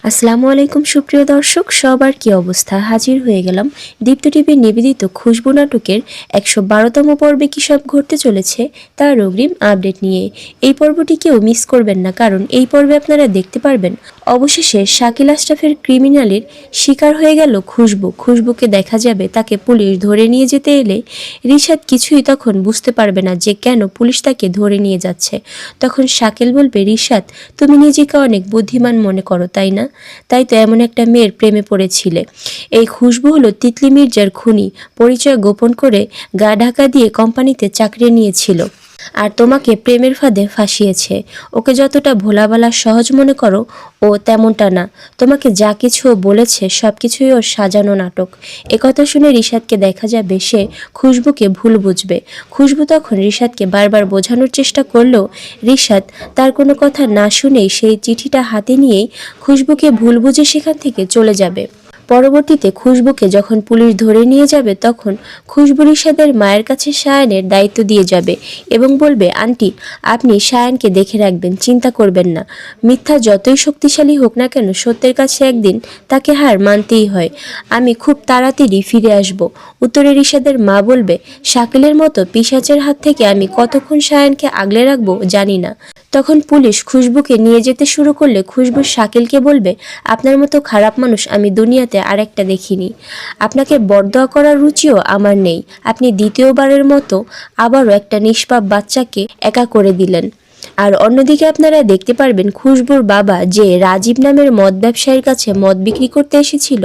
আসসালামু আলাইকুম সুপ্রিয় দর্শক, সবার কি অবস্থা? হাজির হয়ে গেলাম দীপ্ত টিভির নিবেদিত খুশবু নাটকের ১১২তম পর্বে কী সব ঘটতে চলেছে তার অগ্রিম আপডেট নিয়ে। এই পর্বটি কেউ মিস করবেন না, কারণ এই পর্বে আপনারা দেখতে পারবেন অবশেষে শাকিল আশরাফের ক্রিমিনালের শিকার হয়ে গেল খুশবুকে দেখা যাবে তাকে পুলিশ ধরে নিয়ে যেতে এলে রিশাদ কিছুই তখন বুঝতে পারবে না যে কেন পুলিশ তাকে ধরে নিয়ে যাচ্ছে। তখন শাকিল বলবে, রিশাদ, তুমি নিজেকে অনেক বুদ্ধিমান মনে করো তাই না? তাই তো এমন একটা মেয়ের প্রেমে পড়েছিলে। এই খুশবু হলো তিতলি মির্জার খুনি, পরিচয় গোপন করে গা ঢাকা দিয়ে কোম্পানিতে চাকরি নিয়েছিল আর তোমাকে প্রেমের ফাঁদে ফাঁসিয়েছে। ওকে যতটা ভোলাবালা সহজ মনে করো, ও তেমনটা না। তোমাকে যা কিছু বলেছে সব কিছুই ওর সাজানো নাটক। একথা শুনে রিশাদকে দেখা যাবে সে খুশবুকে ভুল বুঝবে। খুশবু তখন রিশাদকে বারবার বোঝানোর চেষ্টা করলেও রিশাদ তার কোনো কথা না শুনেই সেই চিঠিটা হাতে নিয়েই খুশবুকে ভুল বুঝে সেখান থেকে চলে যাবে। পরবর্তীতে খুশবুকে যখন পুলিশ ধরে নিয়ে যাবে তখন খুশবু রিশাদের মায়ের কাছে সায়ানের দায়িত্ব দিয়ে যাবে এবং বলবে, আন্টি, আপনি সায়ানকে দেখে রাখবেন, চিন্তা করবেন না। মিথ্যা যতই শক্তিশালী হোক না কেন, সত্যের কাছে একদিন তাকে হার মানতেই হয়। আমি খুব তাড়াতাড়ি ফিরে আসব। উত্তরে রিশাদের মা বলবে, শাকিলের মতো পিশাচের হাত থেকে আমি কতক্ষণ সায়ানকে আগলে রাখবো জানি না। তখন পুলিশ খুশবুকে নিয়ে যেতে শুরু করলে খুশবু শাকিলকে বলবে, আপনার মতো খারাপ মানুষ আমি দুনিয়াতে আরেকটা দেখিনি। আপনাকে বরদোয়া করার রুচিও আমার নেই। আপনি দ্বিতীয়বারের মতো আবারও একটা নিষ্পাপ বাচ্চাকে একা করে দিলেন। আর অন্যদিকে আপনারা দেখতে পারবেন খুশবুর বাবা যে রাজীব নামের মদ ব্যবসায়ীর কাছে মদ বিক্রি করতে এসেছিল,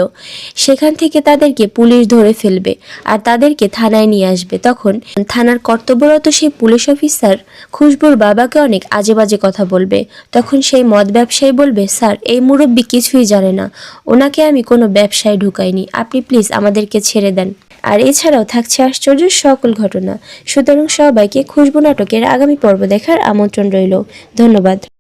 সেখান থেকে তাদেরকে পুলিশ ধরে ফেলবে আর তাদেরকে থানায় নিয়ে আসবে। তখন থানার কর্তব্যরত সেই পুলিশ অফিসার খুশবুর বাবাকে অনেক আজে বাজে কথা বলবে। তখন সেই মদ ব্যবসায়ী বলবে, স্যার, এই মুরব্বি কিছুই জানে না, ওনাকে আমি কোনো ব্যবসায় ঢুকাইনি, আপনি প্লিজ আমাদেরকে ছেড়ে দেন। আর এছাড়াও থাকছে আশ্চর্য সকল ঘটনা। সুতরাং সবাইকে খুশবু নাটকের আগামী পর্ব দেখার আমন্ত্রণ রইল। ধন্যবাদ।